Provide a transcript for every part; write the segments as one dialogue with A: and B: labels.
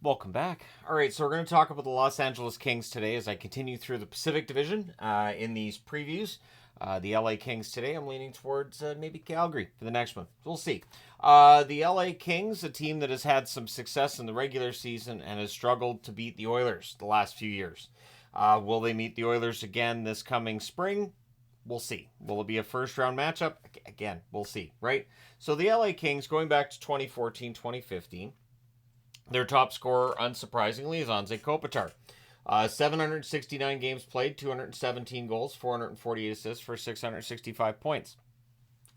A: Welcome back. All right, so we're going to talk about the Los Angeles Kings today as I continue through the Pacific Division in these previews. The LA Kings today, I'm leaning towards maybe Calgary for the next one. We'll see. The LA Kings, a team that has had some success in the regular season and has struggled to beat the Oilers the last few years. Will they meet the Oilers again this coming spring? We'll see. Will it be a first-round matchup? Again, we'll see, right? So the LA Kings, going back to 2014-2015, their top scorer, unsurprisingly, is Anze Kopitar. 769 games played, 217 goals, 448 assists for 665 points.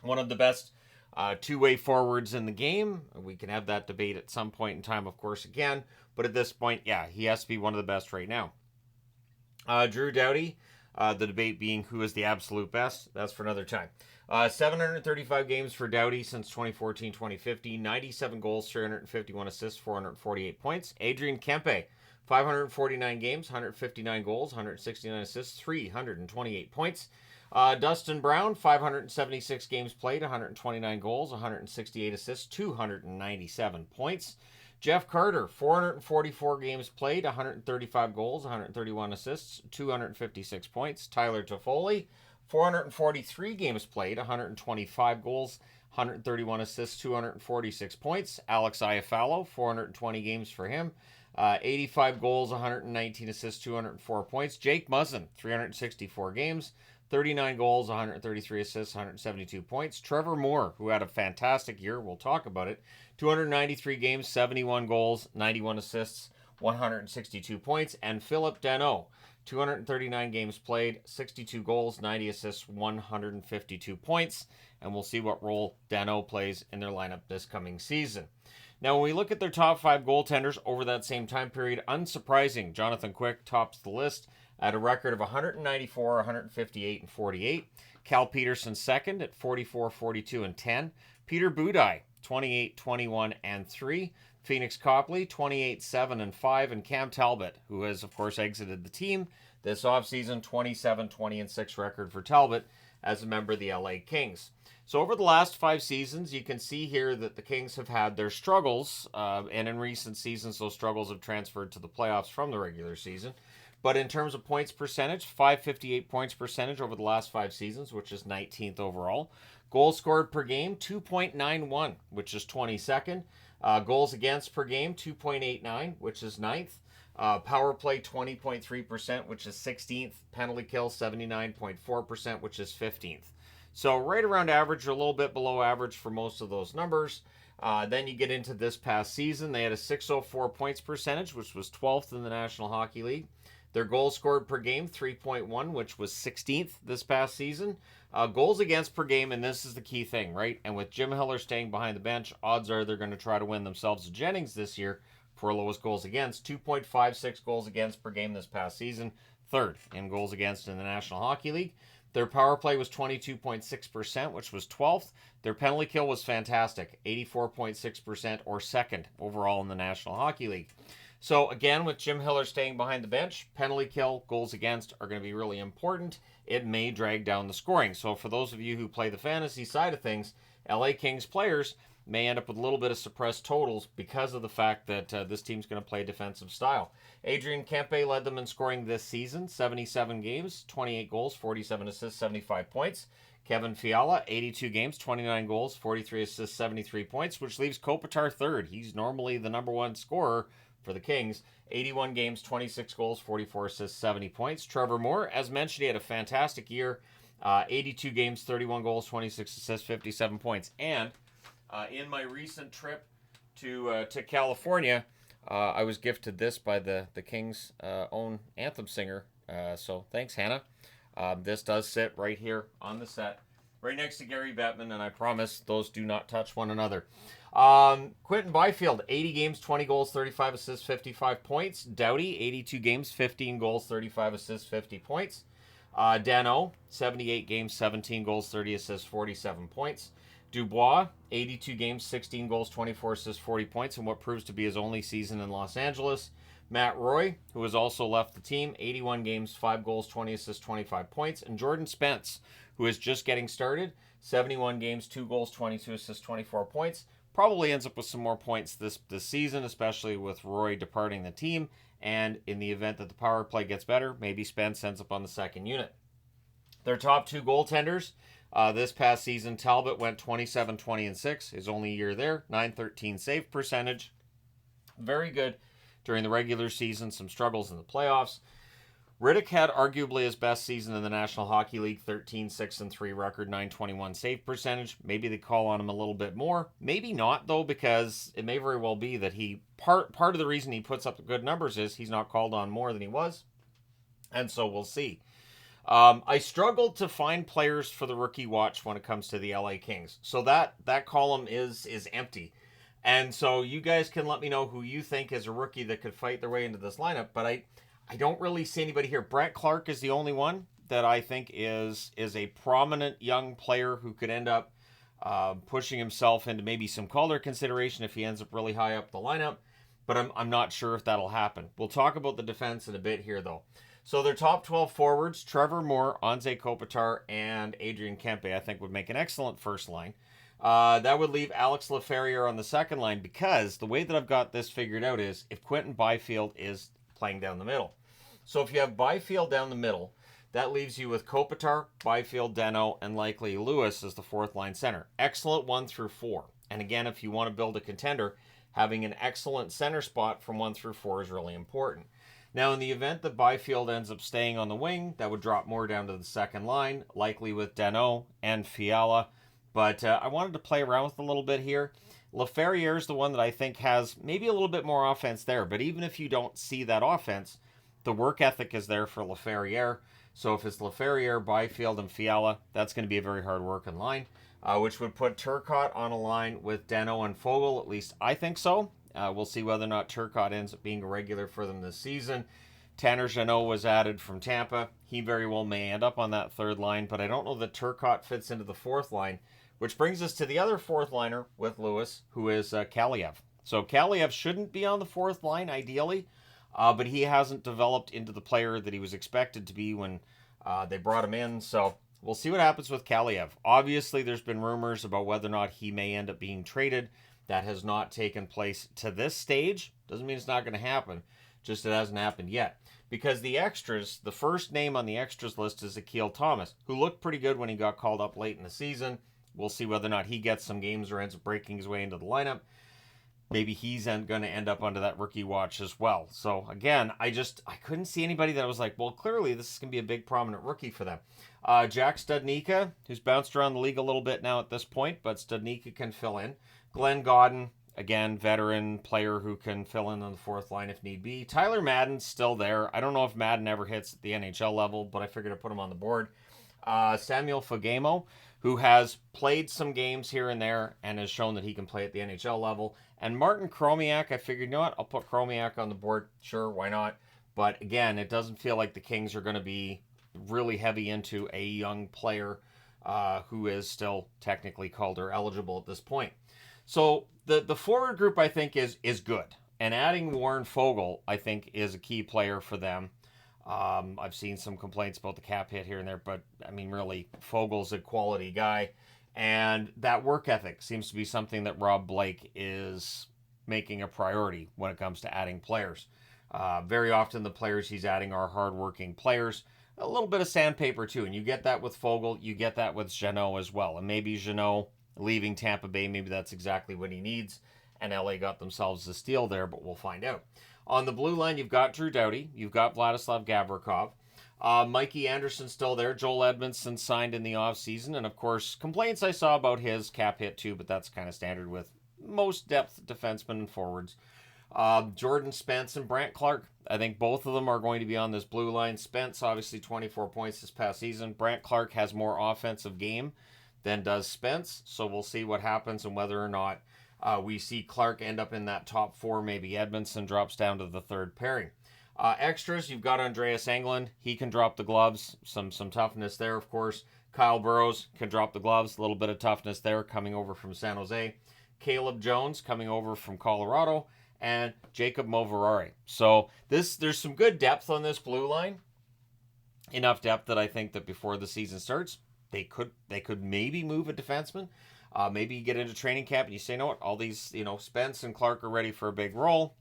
A: One of the best two-way forwards in the game. We can have that debate at some point in time, of course, again. But at this point, yeah, he has to be one of the best right now. Drew Doughty, the debate being who is the absolute best. That's for another time. 735 games for Doughty since 2014-2015. 97 goals, 351 assists, 448 points. Adrian Kempe, 549 games, 159 goals, 169 assists, 328 points. Dustin Brown, 576 games played, 129 goals, 168 assists, 297 points. Jeff Carter, 444 games played, 135 goals, 131 assists, 256 points. Tyler Toffoli, 443 games played, 125 goals, 131 assists, 246 points. Alex Iafallo, 420 games for him, 85 goals, 119 assists, 204 points. Jake Muzzin, 364 games, 39 goals, 133 assists, 172 points. Trevor Moore, who had a fantastic year, we'll talk about it, 293 games, 71 goals, 91 assists, 162 points. And Philip Danault, 239 games played, 62 goals, 90 assists, 152 points. And we'll see what role Danault plays in their lineup this coming season. Now, when we look at their top five goaltenders over that same time period, unsurprising, Jonathan Quick tops the list at a record of 194, 158, and 48. Cal Peterson second at 44, 42, and 10. Peter Budaj, 28, 21, and 3. Phoenix Copley, 28, 7, and 5. And Cam Talbot, who has, of course, exited the team this offseason, 27, 20, and 6 record for Talbot as a member of the LA Kings. So over the last 5 seasons, you can see here that the Kings have had their struggles, and in recent seasons, those struggles have transferred to the playoffs from the regular season. But in terms of points percentage, 558 points percentage over the last 5 seasons, which is 19th overall. Goals scored per game, 2.91, which is 22nd. Goals against per game, 2.89, which is 9th. Power play, 20.3%, which is 16th. Penalty kill, 79.4%, which is 15th. So right around average or a little bit below average for most of those numbers. Then you get into this past season. They had a 604 points percentage, which was 12th in the National Hockey League. Their goals scored per game, 3.1, which was 16th this past season. Goals against per game, and this is the key thing, right? And with Jim Hiller staying behind the bench, odds are they're going to try to win themselves a Jennings this year for lowest goals against. 2.56 goals against per game this past season, third in goals against in the National Hockey League. Their power play was 22.6%, which was 12th. Their penalty kill was fantastic, 84.6%, or second overall in the National Hockey League. So again, with Jim Hiller staying behind the bench, penalty kill, goals against are going to be really important. It may drag down the scoring. So for those of you who play the fantasy side of things, LA Kings players may end up with a little bit of suppressed totals because of the fact that this team's going to play defensive style. Adrian Kempe led them in scoring this season, 77 games, 28 goals, 47 assists, 75 points. Kevin Fiala, 82 games, 29 goals, 43 assists, 73 points, which leaves Kopitar third. He's normally the number one scorer for the Kings. 81 games, 26 goals, 44 assists, 70 points. Trevor Moore, as mentioned, he had a fantastic year. 82 games, 31 goals, 26 assists, 57 points. And in my recent trip to California, I was gifted this by the Kings' own anthem singer. So thanks, Hannah. This does sit right here on the set, right next to Gary Bettman, and I promise those do not touch one another. Quentin Byfield, 80 games, 20 goals, 35 assists, 55 points. Doughty, 82 games, 15 goals, 35 assists, 50 points. Danault, 78 games, 17 goals, 30 assists, 47 points. Dubois, 82 games, 16 goals, 24 assists, 40 points, in what proves to be his only season in Los Angeles. Matt Roy, who has also left the team, 81 games, 5 goals, 20 assists, 25 points. And Jordan Spence, who is just getting started, 71 games, 2 goals, 22 assists, 24 points. probably ends up with some more points this season, especially with Roy departing the team. And in the event that the power play gets better, maybe Spence ends up on the second unit. Their top two goaltenders this past season, Talbot went 27-20-6, his only year there, .913 save percentage. Very good during the regular season, some struggles in the playoffs. Riddick had arguably his best season in the National Hockey League, 13-6-3 record, .921 save percentage. Maybe they call on him a little bit more. Maybe not, though, because it may very well be that part of the reason he puts up the good numbers is he's not called on more than he was. And so we'll see. I struggled to find players for the rookie watch when it comes to the LA Kings. So that column is empty. And so you guys can let me know who you think is a rookie that could fight their way into this lineup. But I don't really see anybody here. Brent Clark is the only one that I think is a prominent young player who could end up pushing himself into maybe some Calder consideration if he ends up really high up the lineup. But I'm not sure if that'll happen. We'll talk about the defense in a bit here, though. So their top 12 forwards, Trevor Moore, Anze Kopitar, and Adrian Kempe, I think would make an excellent first line. That would leave Alex Laferriere on the second line, because the way that I've got this figured out is if Quentin Byfield is playing down the middle. So if you have Byfield down the middle, that leaves you with Kopitar, Byfield, Deno, and likely Lewis as the fourth line center. Excellent 1 through 4. And again, if you want to build a contender, having an excellent center spot from 1 through 4 is really important. Now, in the event that Byfield ends up staying on the wing, that would drop more down to the second line, likely with Deno and Fiala. But I wanted to play around with a little bit here. Laferriere is the one that I think has maybe a little bit more offense there. But even if you don't see that offense, the work ethic is there for Laferriere. So if it's Laferriere, Byfield, and Fiala, that's going to be a very hard working line, which would put Turcotte on a line with Deno and Foegele. At least I think so. We'll see whether or not Turcotte ends up being a regular for them this season. Tanner Jeannot was added from Tampa. He very well may end up on that third line, but I don't know that Turcotte fits into the fourth line, which brings us to the other fourth liner with Lewis, who is Kaliev. So Kaliev shouldn't be on the fourth line, ideally, but he hasn't developed into the player that he was expected to be when they brought him in. So we'll see what happens with Kaliev. Obviously, there's been rumors about whether or not he may end up being traded. That has not taken place to this stage. Doesn't mean it's not going to happen. Just it hasn't happened yet. Because the extras, the first name on the extras list is Akil Thomas, who looked pretty good when he got called up late in the season. We'll see whether or not he gets some games or ends up breaking his way into the lineup. Maybe he's going to end up under that rookie watch as well. So again, I couldn't see anybody that was like, well, clearly this is going to be a big prominent rookie for them. Jack Studnicka, who's bounced around the league a little bit now at this point, but Studnicka can fill in. Glenn Godden, again, veteran player who can fill in on the fourth line if need be. Tyler Madden's still there. I don't know if Madden ever hits at the NHL level, but I figured I'd put him on the board. Samuel Fagemo, who has played some games here and there and has shown that he can play at the NHL level. And Martin Chromiak, I figured, you know what, I'll put Chromiak on the board. Sure, why not? But again, it doesn't feel like the Kings are going to be really heavy into a young player who is still technically Calder eligible at this point. So the forward group, I think, is good. And adding Warren Foegele, I think, is a key player for them. I've seen some complaints about the cap hit here and there, but, I mean, really, Fogel's a quality guy. And that work ethic seems to be something that Rob Blake is making a priority when it comes to adding players. Very often the players he's adding are hardworking players. A little bit of sandpaper, too. And you get that with Foegele. You get that with Jeannot as well. And maybe Jeannot leaving Tampa Bay, maybe that's exactly what he needs. And LA got themselves a steal there, but we'll find out. On the blue line, you've got Drew Doughty. You've got Vladislav Gavrikov. Mikey Anderson's still there. Joel Edmondson signed in the offseason. And, of course, complaints I saw about his cap hit, too, but that's kind of standard with most depth defensemen and forwards. Jordan Spence and Brant Clark. I think both of them are going to be on this blue line. Spence, obviously, 24 points this past season. Brant Clark has more offensive game than does Spence. So we'll see what happens and whether or not we see Clark end up in that top four. Maybe Edmondson drops down to the third pairing. Extras, you've got Andreas Englund. He can drop the gloves. Some toughness there, of course. Kyle Burrows can drop the gloves. A little bit of toughness there coming over from San Jose. Caleb Jones coming over from Colorado. And Jacob Moverare. So there's some good depth on this blue line. Enough depth that I think that before the season starts, they could maybe move a defenseman. Maybe you get into training camp and you say, you know what, all these, Spence and Clark are ready for a big role.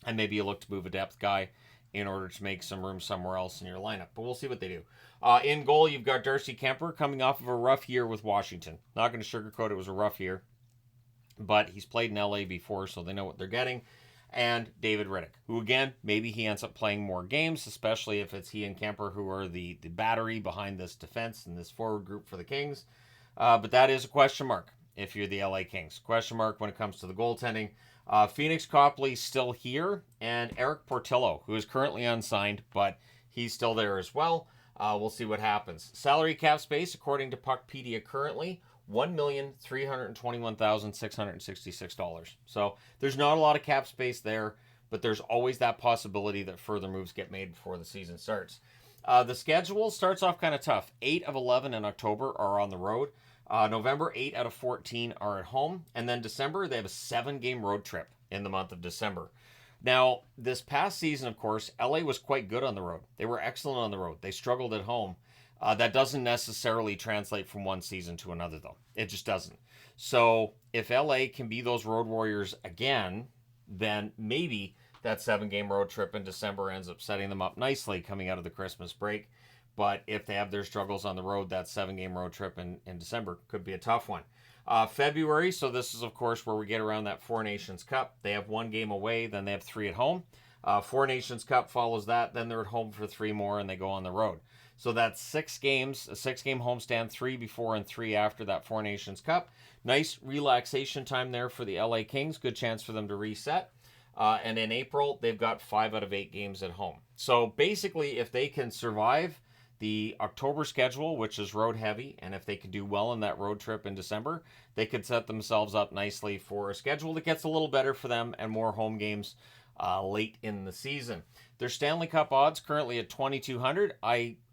A: And maybe you look to move a depth guy in order to make some room somewhere else in your lineup. But we'll see what they do. In goal, you've got Darcy Kemper coming off of a rough year with Washington. Not going to sugarcoat it was a rough year. But he's played in LA before, so they know what they're getting. And David Riddick, who, again, maybe he ends up playing more games, especially if it's he and Kemper who are the battery behind this defense and this forward group for the Kings. But that is a question mark if you're the LA Kings. Question mark when it comes to the goaltending. Phoenix Copley's still here, and Eric Portillo, who is currently unsigned, but he's still there as well. We'll see what happens. Salary cap space, according to Puckpedia currently, $1,321,666. So there's not a lot of cap space there, but there's always that possibility that further moves get made before the season starts. The schedule starts off kind of tough. 8 of 11 in October are on the road. November, 8 out of 14 are at home. And then December, they have a 7-game road trip in the month of December. Now, this past season, of course, LA was quite good on the road. They were excellent on the road. They struggled at home. That doesn't necessarily translate from one season to another, though. It just doesn't. So if LA can be those road warriors again, then maybe that 7-game road trip in December ends up setting them up nicely coming out of the Christmas break. But if they have their struggles on the road, that 7-game road trip in December could be a tough one. February, so this is, of course, where we get around that Four Nations Cup. They have 1 game away, then they have 3 at home. Four Nations Cup follows that, then they're at home for 3 more, and they go on the road. So that's 6 games, a 6-game homestand, 3 before and 3 after that Four Nations Cup. Nice relaxation time there for the LA Kings. Good chance for them to reset. And in April, they've got 5 out of 8 games at home. So basically, if they can survive the October schedule, which is road heavy, and if they could do well in that road trip in December, they could set themselves up nicely for a schedule that gets a little better for them and more home games late in the season. Their Stanley Cup odds currently at 2,200.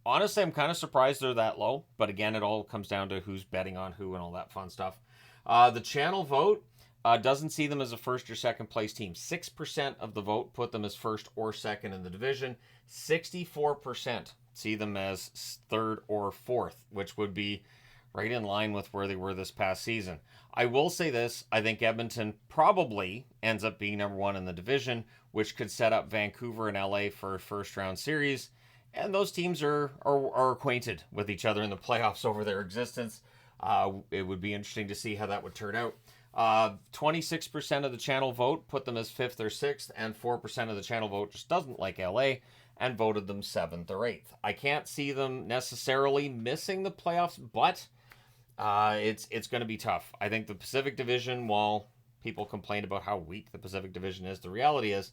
A: Honestly, I'm kind of surprised they're that low, but again, it all comes down to who's betting on who and all that fun stuff. The channel vote doesn't see them as a first or second place team. 6% of the vote put them as first or second in the division. 64% see them as third or fourth, which would be right in line with where they were this past season. I will say this, I think Edmonton probably ends up being number 1 in the division, which could set up Vancouver and LA for a first round series. And those teams are acquainted with each other in the playoffs over their existence. It would be interesting to see how that would turn out. 26% of the channel vote put them as 5th or 6th, and 4% of the channel vote just doesn't like LA and voted them 7th or 8th. I can't see them necessarily missing the playoffs, but it's going to be tough. I think the Pacific Division, while people complain about how weak the Pacific Division is, the reality is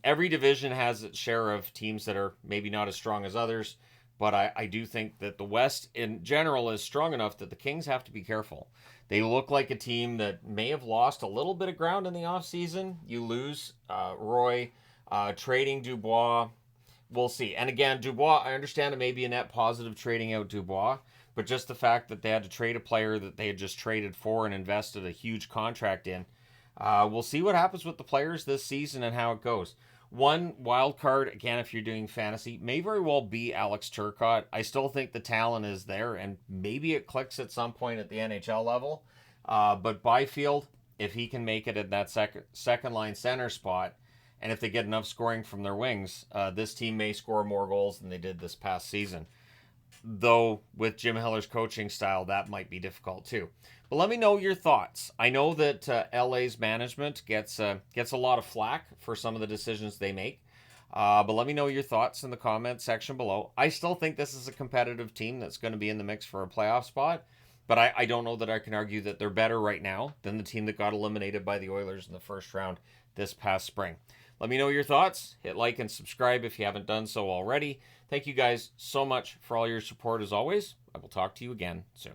A: every division has its share of teams that are maybe not as strong as others, but I do think that the West in general is strong enough that the Kings have to be careful. They look like a team that may have lost a little bit of ground in the offseason. You lose Roy, trading Dubois. We'll see. And again, Dubois, I understand it may be a net positive trading out Dubois, but just the fact that they had to trade a player that they had just traded for and invested a huge contract in. We'll see what happens with the players this season and how it goes. One wild card, again, if you're doing fantasy, may very well be Alex Turcotte. I still think the talent is there, and maybe it clicks at some point at the NHL level. But Byfield, if he can make it at that second line center spot, and if they get enough scoring from their wings, this team may score more goals than they did this past season. Though with Jim Heller's coaching style, that might be difficult too. But let me know your thoughts. I know that LA's management gets a lot of flack for some of the decisions they make. But let me know your thoughts in the comments section below. I still think this is a competitive team that's going to be in the mix for a playoff spot. But I don't know that I can argue that they're better right now than the team that got eliminated by the Oilers in the first round this past spring. Let me know your thoughts. Hit like and subscribe if you haven't done so already. Thank you guys so much for all your support as always. I will talk to you again soon.